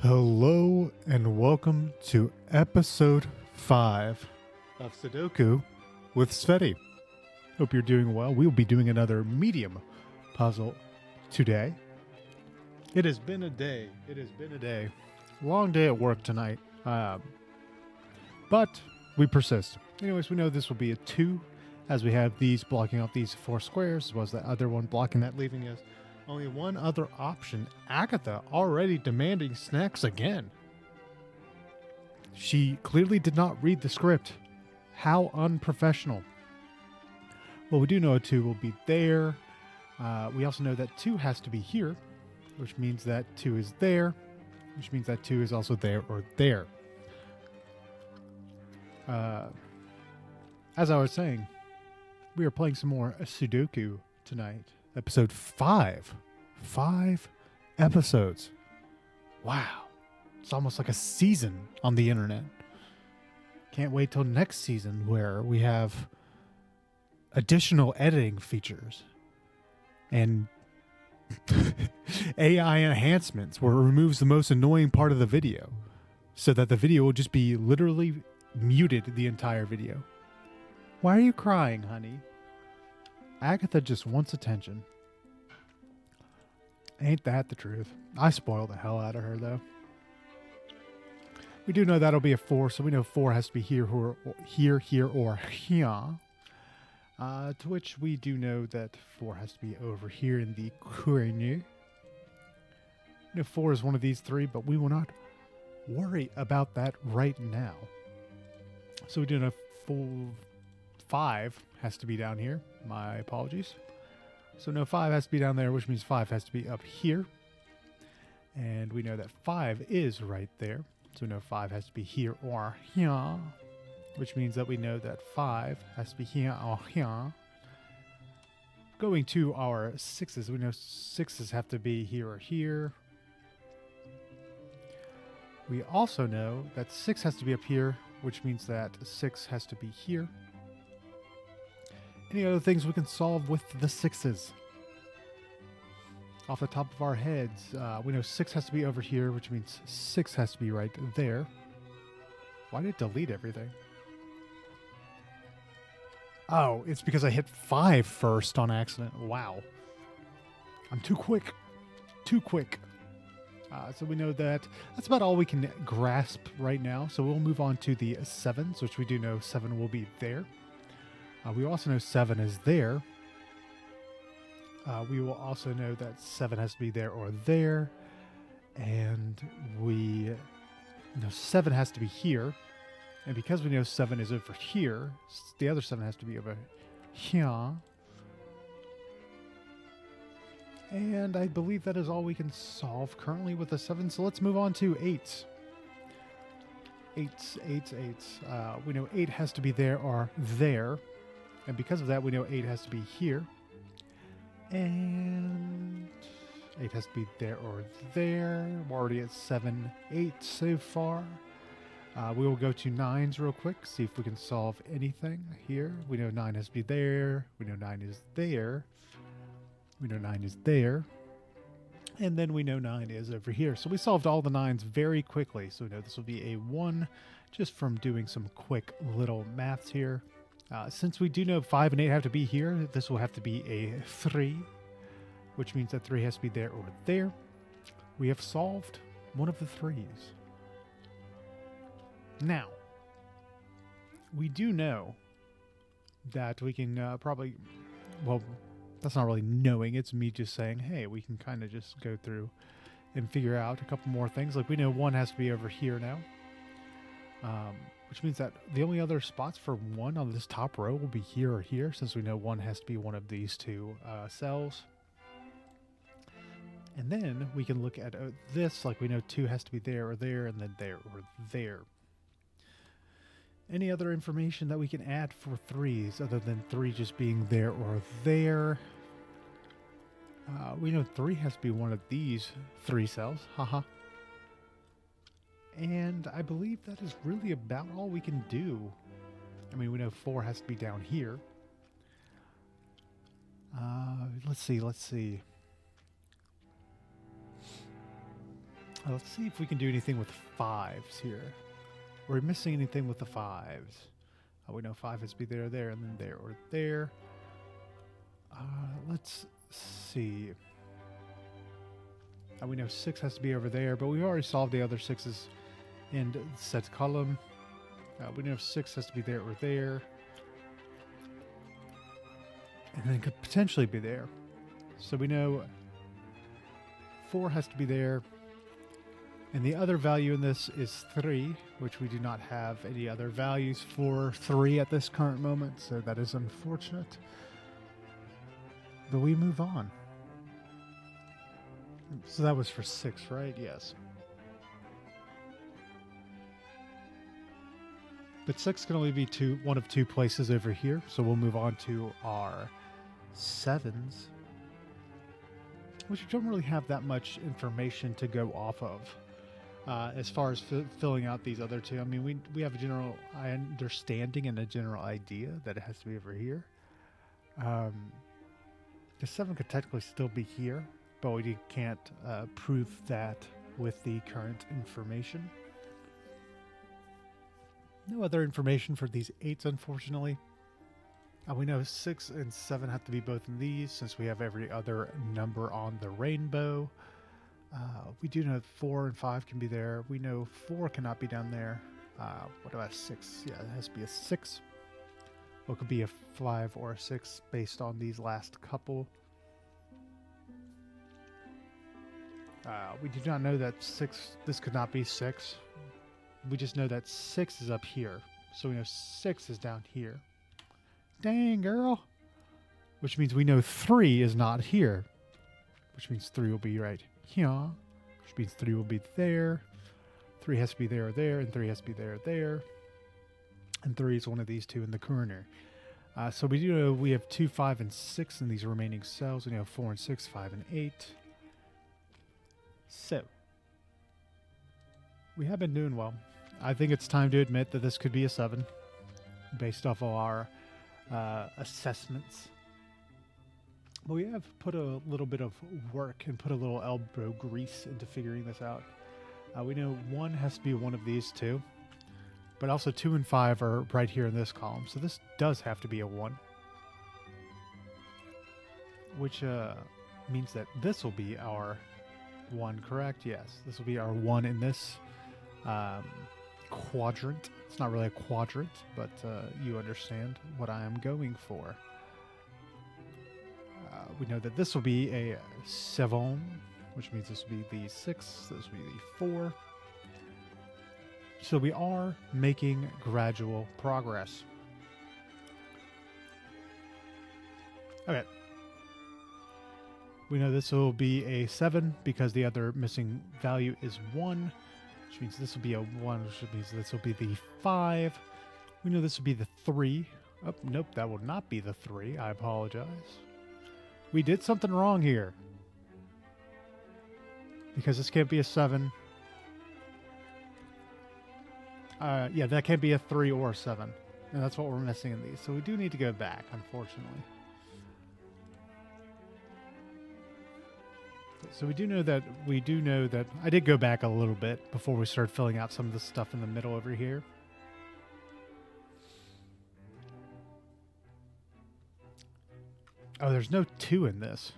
Hello and welcome to episode 5 of Sudoku with Tsvetii. Hope you're doing well. We will be doing another medium puzzle today. It has been a day. Long day at work tonight. But we persist. Anyways, we know this will be a 2 as we have these blocking out these 4 squares as well as the other one blocking that, leaving us only one other option. Agatha already demanding snacks again. She clearly did not read the script. How unprofessional. Well, we do know a 2 will be there. We also know that 2 has to be here, which means that 2 is there, which means that 2 is also there or there. As I was saying, we are playing some more Sudoku tonight. Episode 5. 5 episodes. Wow. It's almost like a season on the internet. Can't wait till next season where we have additional editing features and AI enhancements where it removes the most annoying part of the video so that the video will just be literally muted the entire video. Why are you crying, honey? Agatha just wants attention. Ain't that the truth? I spoiled the hell out of her, though. We do know that'll be a 4, so we know 4 has to be here, or here, or here. To which we do know that 4 has to be over here in the corner. We know 4 is one of these 3, but we will not worry about that right now. So we do know 5 has to be down here. My apologies. So no, 5 has to be down there, which means 5 has to be up here. And we know that 5 is right there. So we know 5 has to be here or here, which means that we know that 5 has to be here or here. Going to our 6s, we know 6s have to be here or here. We also know that 6 has to be up here, which means that 6 has to be here. Any other things we can solve with the 6s? Off the top of our heads, we know 6 has to be over here, which means 6 has to be right there. Why did it delete everything? Oh, it's because I hit 5 first on accident. Wow. I'm too quick. So we know that that's about all we can grasp right now. So we'll move on to the 7s, which we do know 7 will be there. We also know 7 is there. We will also know that 7 has to be there or there. And we know 7 has to be here. And because we know 7 is over here, the other 7 has to be over here. And I believe that is all we can solve currently with the 7. So let's move on to 8s. 8s. We know 8 has to be there or there. And because of that, we know 8 has to be here. And 8 has to be there or there. We're already at 7, 8 so far. We will go to 9s real quick, see if we can solve anything here. We know 9 has to be there. We know 9 is there. We know 9 is there. And then we know 9 is over here. So we solved all the 9s very quickly. So we know this will be a 1 just from doing some quick little maths here. Since we do know 5 and 8 have to be here, this will have to be a 3, which means that 3 has to be there or there. We have solved one of the 3s. Now, we do know that we can probably, well, that's not really knowing, it's me just saying, hey, we can kind of just go through and figure out a couple more things. Like we know 1 has to be over here now. Which means that the only other spots for 1 on this top row will be here or here, since we know 1 has to be one of these 2 cells. And then we can look at this, like we know 2 has to be there or there, and then there or there. Any other information that we can add for 3s other than 3 just being there or there? We know 3 has to be one of these 3 cells. Haha. And I believe that is really about all we can do. I mean, we know 4 has to be down here. Let's see. Let's see if we can do anything with 5s here. Are we missing anything with the 5s? We know 5 has to be there, there, and then there or there. Let's see. We know 6 has to be over there, but we've already solved the other 6s in the set column. We know 6 has to be there or there. And then could potentially be there. So we know 4 has to be there. And the other value in this is 3, which we do not have any other values for 3 at this current moment, so that is unfortunate. But we move on. So that was for 6, right? Yes. But 6 can only be one of 2 places over here, so we'll move on to our 7s, which don't really have that much information to go off of. As far as filling out these other 2, I mean, we have a general understanding and a general idea that it has to be over here. The 7 could technically still be here, but we can't prove that with the current information. No other information for these 8s, unfortunately. We know 6 and 7 have to be both in these, since we have every other number on the rainbow. We do know 4 and 5 can be there. We know 4 cannot be down there. What about 6? Yeah, it has to be a 6. Well, it could be a 5 or a 6 based on these last couple. We do not know that 6, this could not be 6. We just know that 6 is up here. So we know 6 is down here. Dang, girl. Which means we know 3 is not here. Which means 3 will be right here. Which means 3 will be there. 3 has to be there or there. And 3 has to be there or there. And 3 is one of these 2 in the corner. So we do know we have 2, 5, and 6 in these remaining cells. We know 4 and 6, 5 and 8. So we have been doing well. I think it's time to admit that this could be a 7 based off of our assessments. But we have put a little bit of work and put a little elbow grease into figuring this out. We know 1 has to be one of these 2, but also 2 and 5 are right here in this column. So this does have to be a 1, which means that this will be our 1, correct? Yes, this will be our 1 in this quadrant. It's not really a quadrant, but you understand what I am going for. We know that this will be a 7, which means this will be the 6, this will be the 4. So we are making gradual progress. Okay. We know this will be a 7 because the other missing value is 1, which means this will be a 1, which means this will be the 5. We know this will be the 3. Oh, nope, that will not be the 3. I apologize. We did something wrong here. Because this can't be a 7. Yeah, that can't be a 3 or a 7. And that's what we're missing in these. So we do need to go back, unfortunately. So we do know that I did go back a little bit before we started filling out some of the stuff in the middle over here. Oh, there's no 2 in this.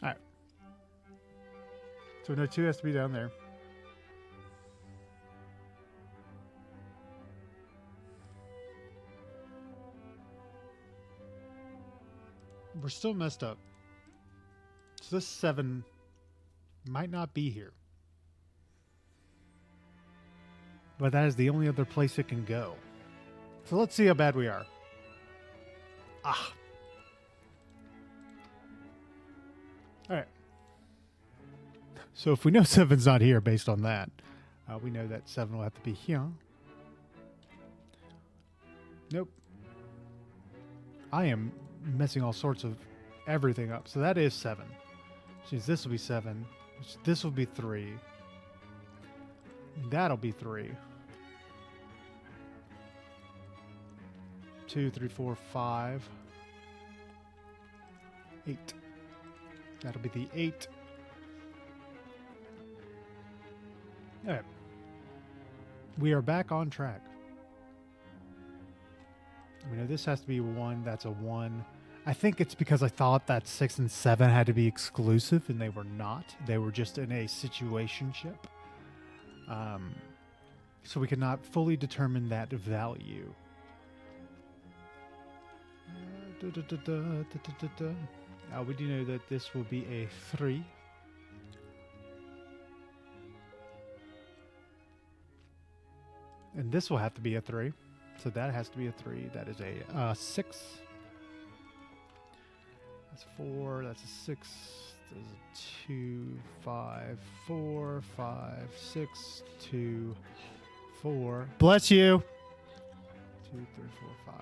Alright. So no 2 has to be down there. We're still messed up. So this 7 might not be here. But that is the only other place it can go. So let's see how bad we are. Ah. Alright. So if we know 7's not here based on that, we know that 7 will have to be here. Nope. I am messing all sorts of everything up. So that is 7. Which means this will be 7. This will be 3. That'll be 3. 2, 3, 4, 5. 8. That'll be the 8. All right. We are back on track. We know this has to be 1. That's a 1. I think it's because I thought that 6 and 7 had to be exclusive, and they were not. They were just in a situationship. So we could not fully determine that value. We do know that this will be a 3. And this will have to be a 3. So that has to be a 3. That is a 6. That's 4. That's a 6. That's a 2, 5, 4, 5, 6, 2, 4. Bless you. 2, 3, 4, 5,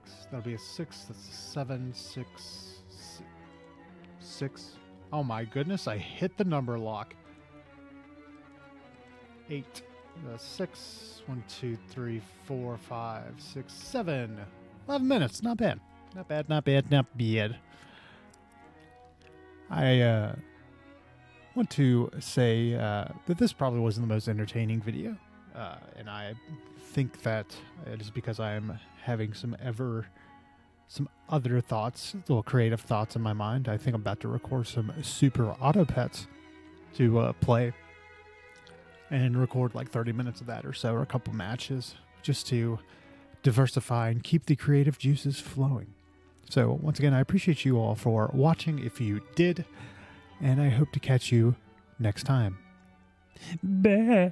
6. That'll be a 6. That's a 7, 6, 6. Oh my goodness, I hit the number lock. 8. 6. 1, 2, 3, 4, 5, 6, 7. 11 minutes. Not bad. Not bad, not bad, not bad. I want to say that this probably wasn't the most entertaining video. And I think that it is because I am having some other thoughts, little creative thoughts in my mind. I think I'm about to record some Super Auto Pets to play and record like 30 minutes of that or so, or a couple matches, just to diversify and keep the creative juices flowing. So once again, I appreciate you all for watching if you did, and I hope to catch you next time. Bye.